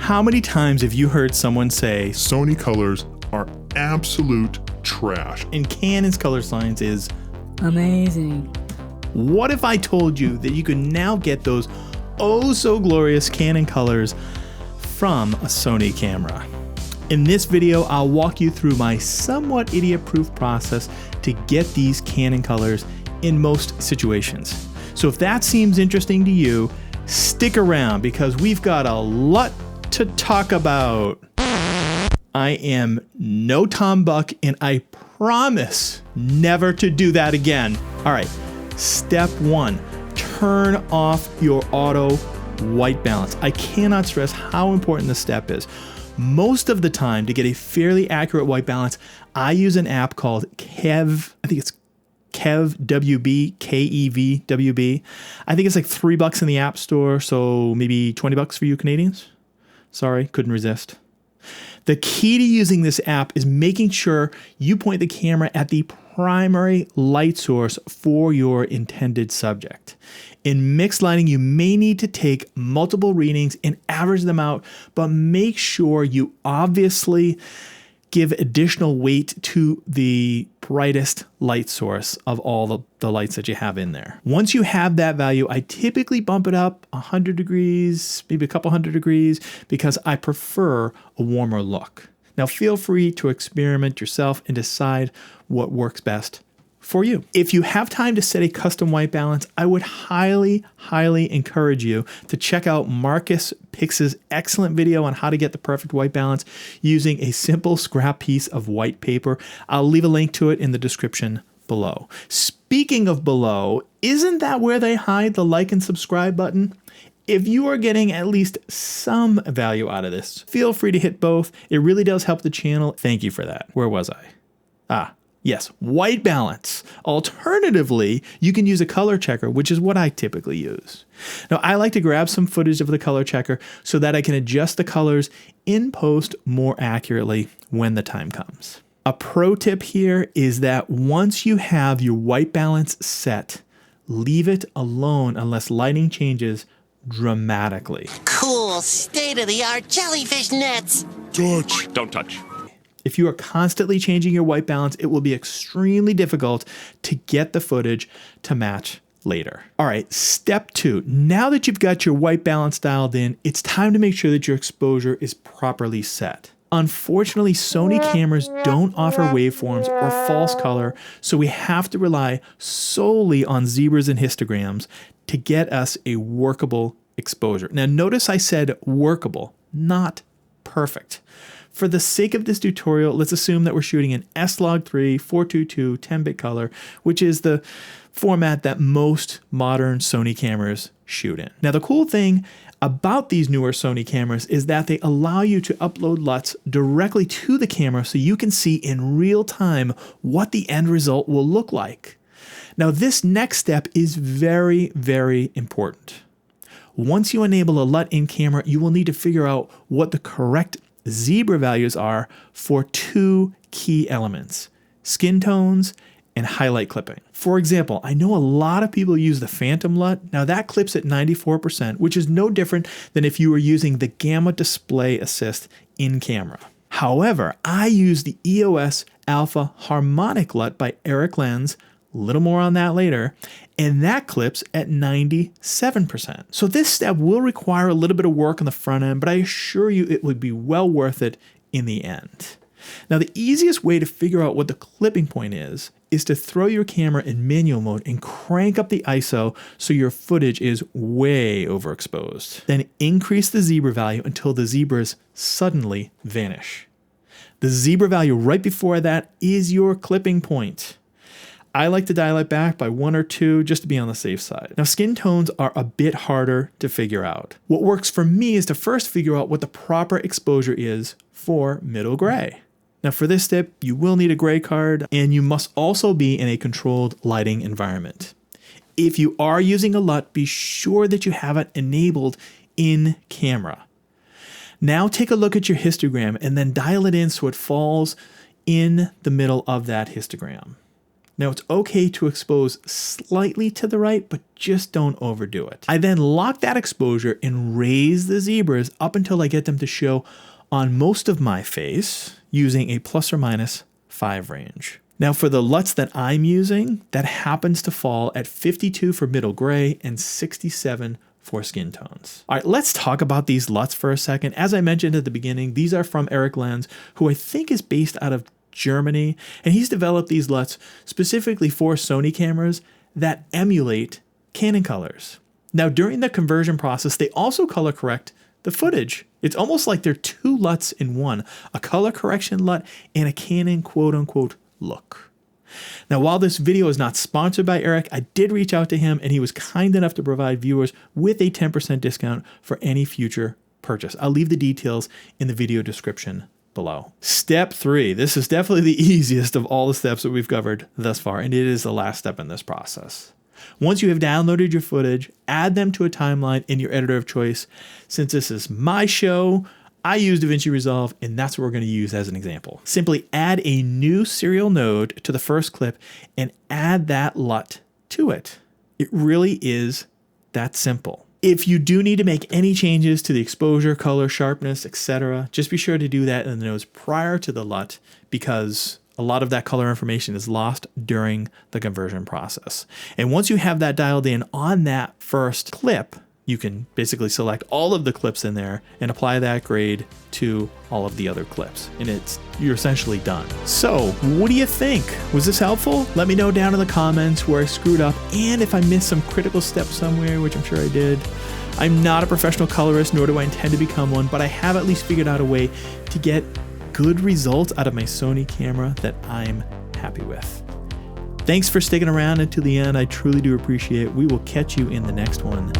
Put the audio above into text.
How many times have you heard someone say, Sony colors are absolute trash? and Canon's color science is amazing? What if I told you that you could now get those oh so glorious Canon colors from a Sony camera? In this video, I'll walk you through my somewhat idiot-proof process to get these Canon colors in most situations. So if that seems interesting to you, stick around because we've got a lot to talk about. I am no Tom Buck and I promise never to do that again. All right, step one, turn off your auto white balance. I cannot stress how important this step is. Most of the time, to get a fairly accurate white balance, I use an app called Kev. I think it's Kev WB, Kev WB. I think it's like $3 in the App Store, so maybe $20 for you Canadians. Sorry, couldn't resist. The key to using this app is making sure you point the camera at the primary light source for your intended subject. In mixed lighting, you may need to take multiple readings and average them out, but make sure you obviously give additional weight to the brightest light source of all the lights that you have in there. Once you have that value, I typically bump it up 100 degrees, maybe a couple hundred degrees, because I prefer a warmer look. Now feel free to experiment yourself and decide what works best for you. If you have time to set a custom white balance, I would highly encourage you to check out Marcus Pix's excellent video on how to get the perfect white balance using a simple scrap piece of white paper. I'll leave a link to it in the description below. Speaking of below, isn't that where they hide the like and subscribe button? If you are getting at least some value out of this, feel free to hit both. It really does help the channel. Thank you for that. Where was I? Yes, white balance. Alternatively, you can use a color checker, which is what I typically use. Now, I like to grab some footage of the color checker so that I can adjust the colors in post more accurately when the time comes. A pro tip here is that once you have your white balance set, leave it alone unless lighting changes dramatically. Cool, state-of-the-art jellyfish nets. Touch. Don't touch. If you are constantly changing your white balance, it will be extremely difficult to get the footage to match later. All right, step two. Now that you've got your white balance dialed in, it's time to make sure that your exposure is properly set. Unfortunately, Sony cameras don't offer waveforms or false color, so we have to rely solely on zebras and histograms to get us a workable exposure. Now, notice I said workable, not perfect. For the sake of this tutorial, let's assume that we're shooting an S-Log3 422 10-bit color, which is the format that most modern Sony cameras shoot in. Now, the cool thing about these newer Sony cameras is that they allow you to upload LUTs directly to the camera so you can see in real time what the end result will look like. Now, this next step is very important. Once you enable a LUT in camera, you will need to figure out what the correct zebra values are for two key elements: skin tones and highlight clipping. For example, I know a lot of people use the Phantom LUT. Now that clips at 94%, which is no different than if you were using the Gamma Display Assist in camera. However, I use the EOS Alpha Harmonic LUT by Eric Lens, a little more on that later, and that clips at 97%. So this step will require a little bit of work on the front end, but I assure you it would be well worth it in the end. Now, the easiest way to figure out what the clipping point is to throw your camera in manual mode and crank up the ISO so your footage is way overexposed. Then increase the zebra value until the zebras suddenly vanish. The zebra value right before that is your clipping point. I like to dial it back by 1 or 2 just to be on the safe side. Now, skin tones are a bit harder to figure out. What works for me is to first figure out what the proper exposure is for middle gray. Now, for this step, you will need a gray card, and you must also be in a controlled lighting environment. If you are using a LUT, be sure that you have it enabled in camera. Now take a look at your histogram and then dial it in so it falls in the middle of that histogram. Now it's okay to expose slightly to the right, but just don't overdo it. I then lock that exposure and raise the zebras up until I get them to show on most of my face using a ±5 range. Now for the LUTs that I'm using, that happens to fall at 52 for middle gray and 67 for skin tones. All right, let's talk about these LUTs for a second. As I mentioned at the beginning, these are from Eric Lenz, who I think is based out of Germany, and he's developed these LUTs specifically for Sony cameras that emulate Canon colors. Now, during the conversion process, they also color correct the footage. It's almost like they're two LUTs in one, a color correction LUT and a Canon quote-unquote look. Now, while this video is not sponsored by Eric, I did reach out to him and he was kind enough to provide viewers with a 10% discount for any future purchase. I'll leave the details in the video description below. Step 3. This is definitely the easiest of all the steps that we've covered thus far, and it is the last step in this process. Once you have downloaded your footage, add them to a timeline in your editor of choice. Since this is my show, I use DaVinci Resolve, and that's what we're going to use as an example. Simply add a new serial node to the first clip and add that LUT to it. It really is that simple. If you do need to make any changes to the exposure, color, sharpness, etc., just be sure to do that in the nodes prior to the LUT, because a lot of that color information is lost during the conversion process. And once you have that dialed in on that first clip, you can basically select all of the clips in there and apply that grade to all of the other clips. And you're essentially done. So what do you think? Was this helpful? Let me know down in the comments where I screwed up and if I missed some critical steps somewhere, which I'm sure I did. I'm not a professional colorist, nor do I intend to become one, but I have at least figured out a way to get good results out of my Sony camera that I'm happy with. Thanks for sticking around until the end. I truly do appreciate it. We will catch you in the next one.